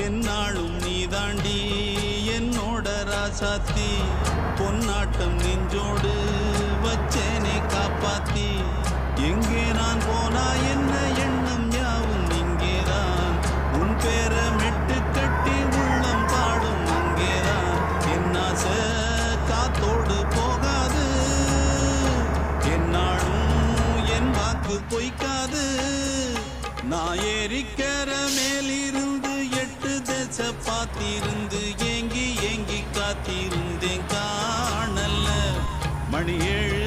என்னாலும் நீ தாண்டி என்னோட ராசாத்தி பொன்னாட்டம் நெஞ்சோடு வச்சேனே காப்பாத்தி எங்கே நான் போனா என்ன எண்ணம் யாவும் இங்கேதான் உன் பேரை மெட்டு கட்டி உள்ளம் பாடும் அங்கேதான் என்னாச காத்தோடு போகாது என்னாலும் என் வாக்கு பொய்க்காது நான் ஏறிக்கிற மேலிருந்து 8 தேச பார்த்திருந்து ஏங்கி ஏங்கி காத்திருந்தேன் காணல்ல மணி 7